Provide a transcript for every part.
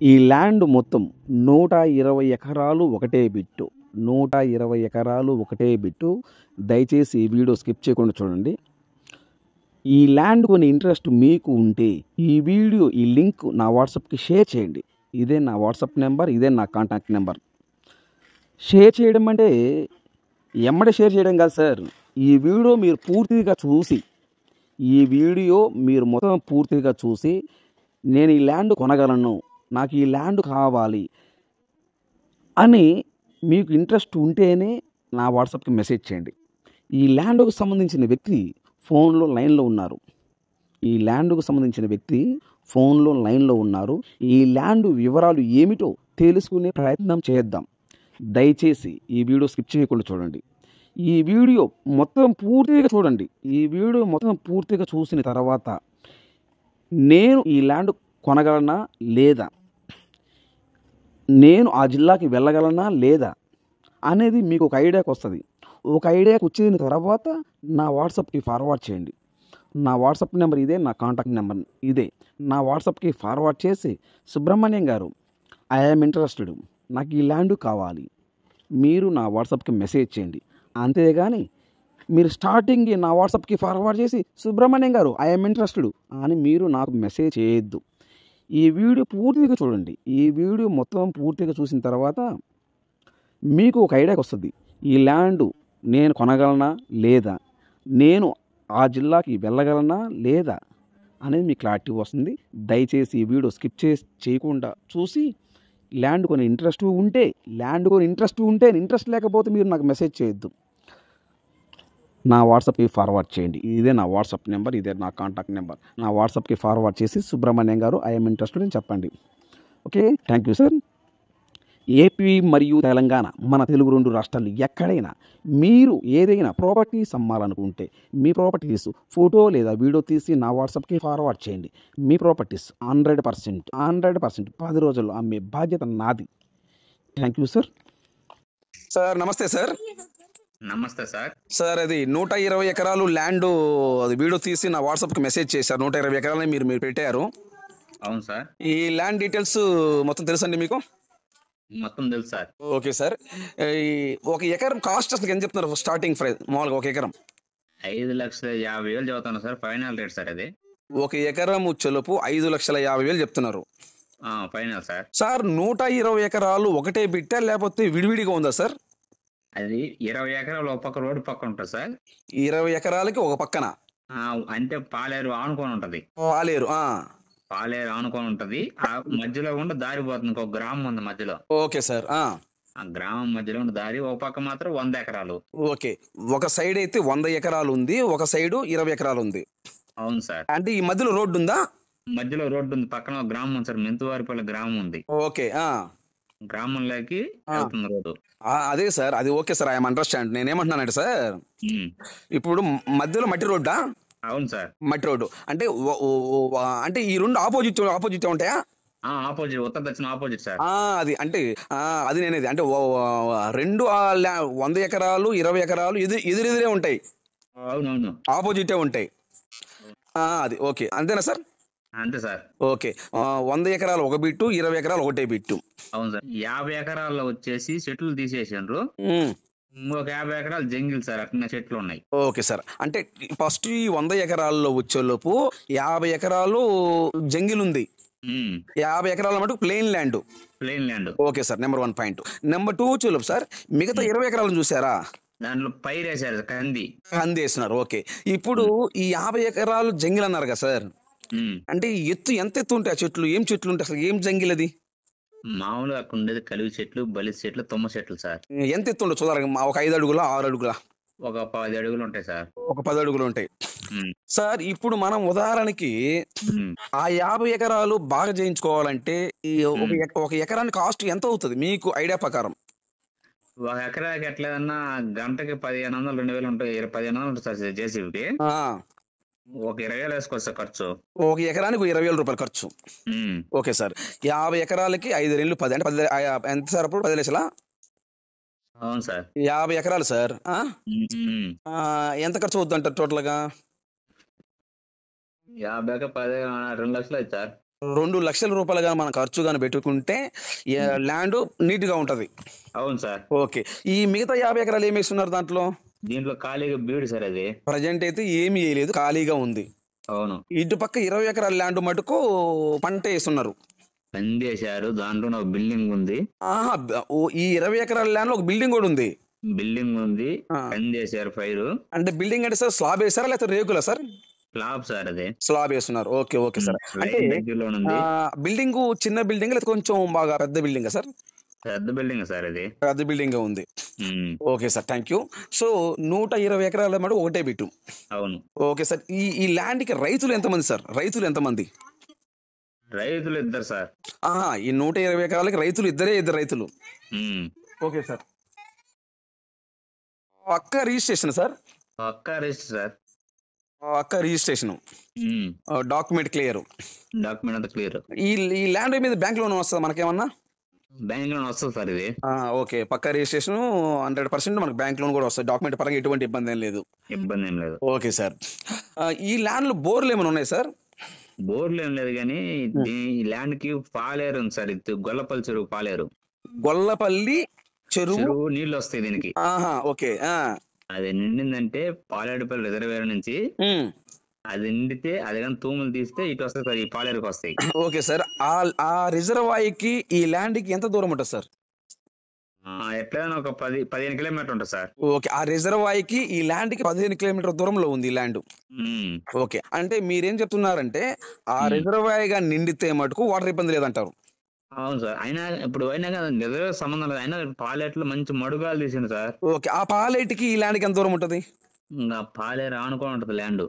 ఈ ల్యాండ్ మొత్తం 120 ఎకరాలు ఒకటే బిట్టు. 120 ఎకరాలు ఒకటే బిట్టు. దయచేసి ఈ వీడియో స్కిప్ చేయకుండా చూడండి. ఈ ల్యాండ్ కొని ఇంట్రెస్ట్ మీకు ఉంటే ఈ లింక్ నా వాట్సాప్కి షేర్ చేయండి. ఇదే నా వాట్సాప్ నెంబర్, ఇదే నా కాంటాక్ట్ నెంబర్. షేర్ చేయడం అంటే ఎమ్మడే షేర్ చేయడం కాదు సార్. ఈ వీడియో మీరు మొత్తం పూర్తిగా చూసి నేను ఈ ల్యాండ్ కొనగలను, నాకు ఈ ల్యాండ్ కావాలి అని మీకు ఇంట్రెస్ట్ ఉంటేనే నా వాట్సాప్కి మెసేజ్ చేయండి. ఈ ల్యాండ్కు సంబంధించిన వ్యక్తి ఫోన్లో లైన్లో ఉన్నారు. ఈ ల్యాండ్ వివరాలు ఏమిటో తెలుసుకునే ప్రయత్నం చేద్దాం. దయచేసి ఈ వీడియో స్కిప్ చేయకుండా చూడండి. ఈ వీడియో మొత్తం పూర్తిగా చూసిన తర్వాత నేను ఈ ల్యాండ్ కొనగలనా లేదా, నేను ఆ జిల్లాకి వెళ్ళగలనా లేదా అనేది మీకు ఒక ఐడియాకి వస్తుంది. ఒక ఐడియాకి వచ్చిన తర్వాత నా వాట్సాప్కి ఫార్వర్డ్ చేయండి. నా వాట్సాప్ నెంబర్ ఇదే, నా కాంటాక్ట్ నెంబర్ ఇదే. నా వాట్సాప్కి ఫార్వర్డ్ చేసి, సుబ్రహ్మణ్యం గారు, ఐఎమ్ ఇంట్రెస్టెడ్, నాకు ఈ ల్యాండ్ కావాలి, మీరు నా వాట్సాప్కి మెసేజ్ చేయండి. అంతేగాని మీరు స్టార్టింగ్ నా వాట్సాప్కి ఫార్వర్డ్ చేసి, సుబ్రహ్మణ్యం గారు ఐఎమ్ ఇంట్రెస్టెడ్ అని మీరు నాకు మెసేజ్ చేయొద్దు. ఈ వీడియో పూర్తిగా చూడండి. ఈ వీడియో మొత్తం పూర్తిగా చూసిన తర్వాత మీకు ఒక ఐడియాకి వస్తుంది. ఈ ల్యాండ్ నేను కొనగలనా లేదా, నేను ఆ జిల్లాకి వెళ్ళగలనా లేదా అనేది మీకు క్లారిటీ వస్తుంది. దయచేసి ఈ వీడియో స్కిప్ చేయకుండా చూసి ల్యాండ్ కొని ఇంట్రెస్ట్ ఉంటే, ఇంట్రెస్ట్ లేకపోతే మీరు నాకు మెసేజ్ చేయొద్దు. నా వాట్సాప్కి ఫార్వర్డ్ చేయండి. ఇదే నా వాట్సాప్ నెంబర్, ఇదే నా కాంటాక్ట్ నెంబర్. నా వాట్సాప్కి ఫార్వర్డ్ చేసి, సుబ్రహ్మణ్యం గారు ఐఎమ్ ఇంట్రెస్టెడ్ అని చెప్పండి. Okay, thank you sir. AP మరియు తెలంగాణ, మన తెలుగు 2 రాష్ట్రాలు ఎక్కడైనా మీరు ఏదైనా ప్రాపర్టీస్ అమ్మాలనుకుంటే, మీ ప్రాపర్టీస్ ఫోటో లేదా వీడియో తీసి నా వాట్సాప్కి ఫార్వర్డ్ చేయండి. మీ ప్రాపర్టీస్ 100% 10 రోజుల్లో అమ్మే బాధ్యత నాది. Thank you sir. సార్ నమస్తే సార్. నమస్తే సార్. సార్, అది 120 ఎకరాలు ల్యాండ్, అది వీడియో తీసి నా వాట్సాప్కి మెసేజ్ చేశారు. 120 ఎకరాలని మీరు పెట్టారు. అవును సార్. ఈ ల్యాండ్ డీటెయిల్స్ మొత్తం తెలుసండి మీకు? మొత్తం తెలుసు సార్. Okay sir. ఒక ఎకరం కాస్ట్ అసలు ఎంత చెప్తున్నారు? స్టార్టింగ్ ప్రైస్ మామూలుగా ఒక ఎకరం 5,50,000 చదువుతాను సార్. ఫైనల్ రేట్ సార్ అది. ఒక ఎకరం చెలుపు 5,50,000 చెప్తున్నారు ఫైనల్ సార్. సార్, 120 ఎకరాలు ఒకటే బిట్టా లేకపోతే విడివిడిగా ఉందా సార్? అది 20 ఎకరాలు ఒక పక్క రోడ్డు పక్కన ఉంటుంది సార్. 20 ఎకరాలకి ఒక పక్కన అంటే పాలేరు ఆనుకొని ఉంటది. పాలేరు ఆనుకొని ఉంటది. ఆ మధ్యలో కూడా దారి పోతుంది. ఒక గ్రామం ఉంది మధ్యలో. Okay sir. ఆ గ్రామం మధ్యలో ఉన్న దారి ఒక పక్క మాత్రం 100 ఎకరాలు. ఓకే, ఒక సైడ్ అయితే 100 ఎకరాలు ఉంది, ఒక సైడ్ 20 ఎకరాలు ఉంది. అవును సార్. అంటే ఈ మధ్యలో రోడ్డు ఉందా? మధ్యలో రోడ్డు ఉంది. పక్కన ఒక గ్రామం ఉంది సార్, మెంతువారిపల్లి గ్రామం ఉంది. ఓకే, గ్రామంలోకి వెళ్తుంది రోడ్డు. అదే సార్, అది ఓకే సార్, ఐఎమ్ అండర్స్టాండ్. నేనేమంటున్నానంటే సార్, ఇప్పుడు మధ్యలో మట్టి రోడ్డా? అవును సార్, మట్టి రోడ్డు. అంటే అంటే ఈ రెండు ఆపోజిట్ ఉంటాయా? ఆపోజిట్, ఉత్తర దక్షిణ ఆపోజిట్ సార్. అది అంటే అది నేనేది అంటే రెండు 100 ఎకరాలు 20 ఎకరాలు ఎదురెదురే ఉంటాయి. అవునవును, ఆపోజిటే ఉంటాయి. అది ఓకే, అంతేనా సార్? అంతే సార్. ఓకే, 100 ఎకరాలు ఒక బిట్టు, 20 ఎకరాలు ఒకటే బిట్టు. అవును సార్. 50 ఎకరాల్లో వచ్చేసి చెట్లు తీసేసిండ్రు. ఒక 50 ఎకరాలు జంగిల్ సార్, అట్లా చెట్లు ఉన్నాయి. Okay sir. అంటే ఫస్ట్ ఈ 100 ఎకరాల్లో వచ్చేలోపు 50 ఎకరాలు జంగిల్ ఉంది, 50 ఎకరాల మటుకు plain land. Okay sir, number 1 point. Number 2 వచ్చేలోపు సార్, మిగతా 20 ఎకరాలను చూసారా? దాంట్లో పైరు వేసారు, కంది వేస్తున్నారు. ఓకే, ఇప్పుడు ఈ 50 ఎకరాలు జంగిల్ అన్నారు కదా సార్, అంటే ఎంత ఎత్తు ఉంటాయి ఆ చెట్లు? ఏం చెట్లు ఉంటాయి అసలు? ఏం జంగిల్ అది? మామూలుగా అక్కడ ఉండేది కలివి చెట్లు, బలి చెట్లు, తుమ్మ చెట్లు సార్. ఎంత ఎత్తు ఉండదు చూడాలి? ఒక 5 అడుగులా 6 అడుగులా? ఒక 10 అడుగులు ఉంటాయి సార్. ఒక 10 అడుగులు ఉంటాయి సార్. ఇప్పుడు మనం ఉదాహరణకి ఆ 50 ఎకరాలు బాగా చేయించుకోవాలంటే ఒక ఎకరానికి కాస్ట్ ఎంత అవుతుంది మీకు ఐడియా ప్రకారం? ఒక ఎకరాకి ఎట్లేదన్నా గంటకి 1,500 2,000 ఉంటాయి. 1,500 ఉంటుంది సార్ జేసీబీకి. ఒక 20,000 వేసుకోవచ్చు ఖర్చు. ఒక ఎకరానికి 20,000 రూపాయలు ఖర్చు. ఓకే సార్, 50 ఎకరాలకి 5 2 10 అంటే 10 ఎంత సార్? అప్పుడు 10 లక్షలా? అవును సార్. 50 ఎకరాలు సార్, ఎంత ఖర్చు అవుద్ది అంటారు టోటల్ గా? 50 2 లక్షలు అయితే సార్. 2 లక్షల రూపాయలు కానీ మనం ఖర్చు కానీ పెట్టుకుంటే ల్యాండ్ నీట్గా ఉంటుంది. అవును సార్. ఓకే. ఈ మిగతా 50 ఎకరాలు ఏమి వేస్తున్నారు దాంట్లో? దీంట్లో ఖాళీగా బీడు సార్ అది. ప్రజెంట్ అయితే ఏమీ వేయలేదు, ఖాళీగా ఉంది. అవును. ఇటు పక్క 20 ఎకరాల ల్యాండ్ మటుకు పంట వేస్తున్నారు. పందేశారు. దాంట్లో ఒక బిల్డింగ్ ఉంది. ఆహా, ఈ 20 ఎకరాల ల్యాండ్ లో ఒక బిల్డింగ్ కూడా ఉంది. బిల్డింగ్ ఉంది. పందేశారు ఫైర్. అంటే బిల్డింగ్ అంటే సార్ స్లాబ్ వేసారా లేకపోతే రేకులా సార్? స్లాబ్ సార్ అది. స్లాబ్ వేస్తున్నారు. Okay okay sir. అంటే దగ్గరలో ఉంది. బిల్డింగ్ చిన్న బిల్డింగ్ లేకపోతే కొంచెం బాగా పెద్ద బిల్డింగ్ సార్? పెద్ద బిల్డింగ్ సార్ అది. పెద్ద బిల్డింగ్ ఉంది. Okay sir, thank you. So 120 ఎకరాల మటు ఒకటే బిట్టు. అవును. Okay sir. ఈ ల్యాండ్ కి రైతులు ఎంతమంది సార్? రైతులు ఎంతమంది? రైతులు 2 సార్. ఈ 120 ఎకరాలకి రైతులు ఇద్దరు రైతులు. Okay sir. పక్క రిజిస్ట్రేషన్ సార్? పక్కా రిజిస్టర్ సార్. పక్క రిజిస్ట్రేషన్, డాక్యుమెంట్ క్లియర్. డాక్యుమెంట్ అంతా క్లియర్. ఈ ల్యాండ్ మీద బ్యాంక్ లోన్ వస్తుంది మనకేమన్నా? బ్యాంక్ లోన్ వస్తుంది సార్ ఇది. ఓకే, పక్క రిజిస్ట్రేషన్ 100% మనకు బ్యాంక్ లోన్ కూడా వస్తుంది. డాక్యుమెంట్ పరంగా ఎటువంటి ఇబ్బంది ఏం లేదు. ఇబ్బంది ఏం లేదు. Okay sir. ఈ ల్యాండ్ లో బోర్లు ఏమైనా ఉన్నాయి సార్? బోర్లు ఏం లేదు కానీ ఈ ల్యాండ్ కి పాలేరు ఉంది సార్. ఇది గొల్లపల్లి చెరువు పాలేరు. గొల్లపల్లి చెరువు నీళ్లు వస్తాయి దీనికి. ఓకే. అది నిండిందంటే పాలేడుపల్లి రిజర్వేర్ నుంచి అది నిండితే అది కానీ తూములు తీస్తే ఇటు వస్తాయి సార్, ఈ పాలేరుకి వస్తాయి. Okay sir. ఆ రిజర్వాయర్కి ఈ ల్యాండ్ కి ఎంత దూరం ఉంటుంది సార్? ఎట్లయినా ఒక 15 కిలోమీటర్ ఉంటుంది సార్. ఓకే. ఆ రిజర్వాయర్కి ఈ ల్యాండ్ కి 15 కిలోమీటర్ దూరంలో ఉంది ఈ ల్యాండ్. ఓకే. అంటే మీరేం చెప్తున్నారంటే ఆ రిజర్వాయర్ గా నిండితే మటుకు వాటర్ ఇబ్బంది లేదంటారు. అవును సార్. అయినా రిజర్వేర్ సంబంధం లేదు. అయినా పాలేట్లో మంచి మడుగాలు తీసింది సార్. ఓకే. ఆ పాలేటికి ఈ ల్యాండ్ కి ఎంత దూరం ఉంటుంది? ఇంకా పాలేరు ఆనుకొని ఉంటది ల్యాండ్.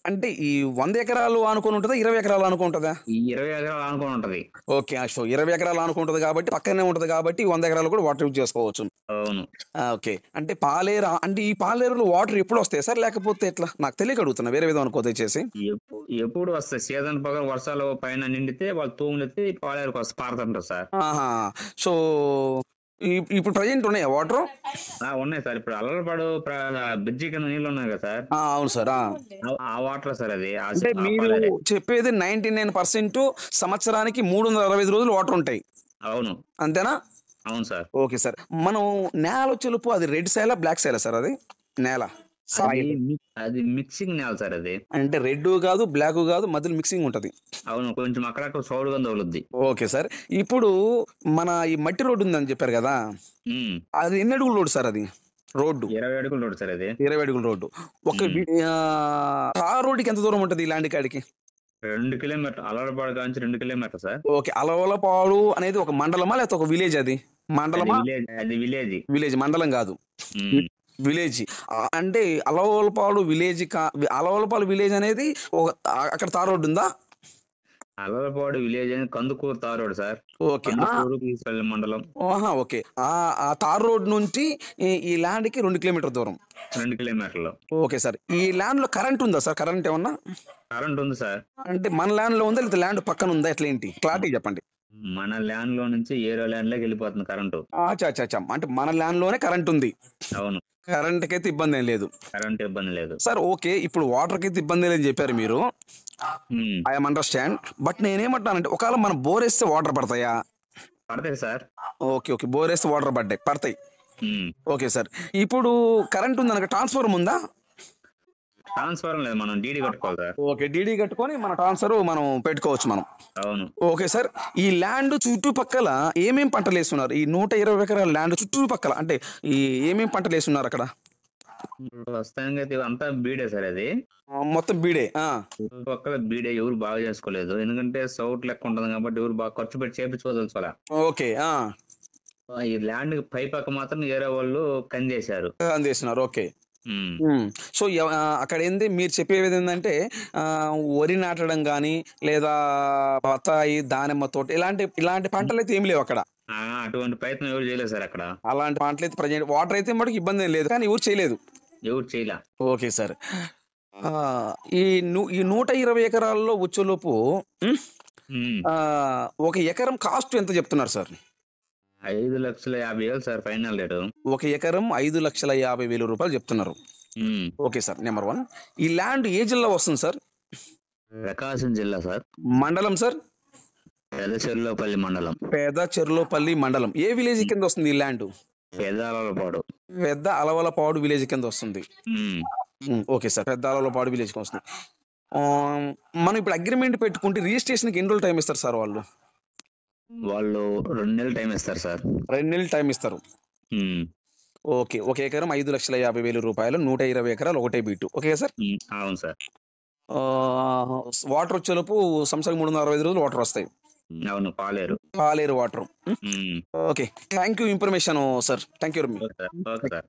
అంటే ఈ 100 ఎకరాలు ఆనుకొని ఉంటుందా, 20 ఎకరాలు ఆనుకుంటుందా? ఈ 20 ఎకరాలు ఆనుకొని ఉంటది. ఓకే. సో 20 ఎకరాలు ఆనుకుంటది కాబట్టి పక్కనే ఉంటది కాబట్టి 100 ఎకరాలు కూడా వాటర్ యూజ్ చేసుకోవచ్చు. అవును. ఓకే. అంటే పాలేరు, అంటే ఈ పాలేరులో వాటర్ ఎప్పుడు వస్తాయి సార్ లేకపోతే ఎట్లా? నాకు తెలియక అడుగుతున్నా, వేరే విధం అనుకోతే చేసి. ఎప్పుడు వస్తాయి సీజన్ పక్కన వర్షాలు పైన నిండితే వాళ్ళు తూములు ఎత్తి పాలేరుకి వస్తే పారుతుంటారు సార్. సో ఇప్పుడు ప్రజెంట్ ఉన్నాయా వాటర్? ఉన్నాయి సార్. ఇప్పుడు అల్లలపాడు బ్రిడ్జి కింద నీళ్ళు ఉన్నాయి కదా సార్. అవును సార్. ఆ వాటర్ సార్ అది. అంటే మీరు చెప్పేది 99% సంవత్సరానికి 365 రోజులు వాటర్ ఉంటాయి. అవును. అంతేనా? అవును సార్. Okay sir. మనం నేల చెలుపు అది రెడ్ సైలా బ్లాక్ సైలా సార్? అది నేల అది మిక్సింగ్ నేల సార్. అది అంటే రెడ్ కాదు బ్లాక్ కాదు, మధ్యలో మిక్సింగ్ ఉంటది. అవును. కొంచెం అక్కడక్కడ సౌడుగా తగులుద్ది. Okay sir. ఇప్పుడు మన ఈ మట్టి రోడ్డు ఉందని చెప్పారు కదా, అది ఎన్ని అడుగుల రోడ్డు సార్? అది రోడ్డు 20 అడుగుల రోడ్డు సార్. అది 20 అడుగుల రోడ్డు. ఒక ఆ రోడ్డుకి ఎంత దూరం ఉంటది ఈ ల్యాండ్ కాడికి? 2 కిలోమీటర్. అలవలపాడు కాంచి 2 కిలోమీటర్ సార్. ఓకే. అలవలపాడు అనేది ఒక మండలమా లేకపోతే ఒక విలేజ్? అది మండలమా? అది విలేజ్. విలేజ్, మండలం కాదు, విలేజ్. అంటే అలవలపాడు విలేజ్. అలవలపాడు విలేజ్ అనేది అక్కడ తార్ రోడ్డు ఉందా? అలవలపాడు విలేజ్ అని Kandukur tar road sir. Okay. మండలం. ఓకే. ఆ తార్ రోడ్ నుంచి ఈ ల్యాండ్ కి 2 కిలోమీటర్ దూరం. 2 కిలోమీటర్లు. Okay sir. ఈ ల్యాండ్ లో కరెంట్ ఉందా సార్? కరెంట్ ఏమన్నా? కరెంట్ ఉంది సార్. అంటే మన ల్యాండ్ లో ఉందా లేదా ల్యాండ్ పక్కన ఉందా? ఎట్లా ఏంటి క్లారిటీ చెప్పండి. మన ల్యాండ్ లో నుంచి ఏరో ల్యాండ్ లోకి వెళ్ళిపోతుంది కరెంటు. అంటే మన ల్యాండ్ లోనే కరెంట్ ఉంది. అవును. కరెంట్ కి అయితే ఇబ్బంది ఏం లేదు. కరెంట్ ఇబ్బంది లేదు సార్. ఓకే. ఇప్పుడు వాటర్ కి అయితే ఇబ్బంది లేదని చెప్పారు మీరు. I'm understand. బట్ నేనేమంటానంటే ఒకవేళ మనం బోర్ వేస్తే వాటర్ పడతాయా? పడతాయి సార్. ఓకే. బోర్ వేస్తే వాటర్ పడతాయి. Okay sir. ఇప్పుడు కరెంట్ ఉందనక ట్రాన్స్ఫార్మర్ ఉందా? ట్రాన్స్ఫార్మర్ లేదు, మనం డీడీ కట్టుకోవాలి సార్. ఓకే. డీడీ కట్టుకొని మన ట్రాన్స్ఫర్ మనం పెట్టుకోవచ్చు మనం. అవును. Okay sir. ఈ ల్యాండ్ చుట్టుపక్కల ఏమేం పంటలు వేస్తున్నారు? ఈ 120 ఎకరాల ల్యాండ్ చుట్టుపక్కల అంటే ఈ ఏమేం పంటలు వేస్తున్నారు అక్కడ? ప్రస్తుతానికి అయితే అంతా బీడే సార్. అది మొత్తం బీడే. చుట్టుపక్కల బీడే. ఎవరు బాగా చేసుకోలేదు, ఎందుకంటే సౌట్ లెక్క ఉంటుంది కాబట్టి ఎవరు బాగా ఖర్చు పెట్టి చేపించుకోదలుచుకోలే. ఓకే. ఈ ల్యాండ్ పై పక్క మాత్రం వేరే వాళ్ళు కందేశారు. ఓకే. సో అక్కడ ఏంది మీరు చెప్పేది ఏంటంటే వరి నాటడం కానీ లేదా బత్తాయి, దానిమ్మ తోట ఇలాంటి పంటలు అయితే ఏమి లేవు అక్కడ. అటువంటి ప్రయత్నం ఎవరు చేయలేదు సార్ అక్కడ. అలాంటి పంటలు అయితే ప్రజెంట్ వాటర్ అయితే మటుకు ఇబ్బంది ఏం లేదు, కానీ ఎవరు చేయలేదు. Okay sir. ఈ 120 ఎకరాల్లో వచ్చేలోపు ఒక ఎకరం కాస్ట్ ఎంత చెప్తున్నారు సార్? 5,50,000 sir final rate. ఒక ఎకరం 5,50,000 రూపాయలు చెప్తున్నారు. Okay sir. నెంబర్ 1, ఈ ల్యాండ్ ఏ జిల్లా వస్తుంది సార్? ప్రకాశం జిల్లా సార్, మండలం సార్? పెదచెర్లోపల్లి మండలం, పెదచెర్లోపల్లి మండలం. ఏ విలేజ్ కింద వస్తుంది ఈ ల్యాండ్? పెదాలపాడు. పెద్ద అలవలపాడు విలేజ్ కింద వస్తుంది. ఓకే సార్, పెద్ద అలవలపాడు విలేజ్ కింద వస్తుంది. మనం ఇప్పుడు అగ్రిమెంట్ పెట్టుకుంటే రిజిస్ట్రేషన్కి ఎన్ని రోజులు టైం ఇస్తారు సార్ వాళ్ళు? వాళ్ళు 2 నెలలు టైం ఇస్తారు సార్. 2 నెలలు టైం ఇస్తారు. ఓకే, ఒక ఎకరం 5,50,000 రూపాయలు, 120 ఎకరాలు, ఒకటే బీటు. Okay sir. అవును సార్. వాటర్ వచ్చేలోపు సంవత్సరం 365 రోజులు వాటర్ వస్తాయి. అవును, Paleru water. Okay, thank you information sir. Thank you. Okay sir.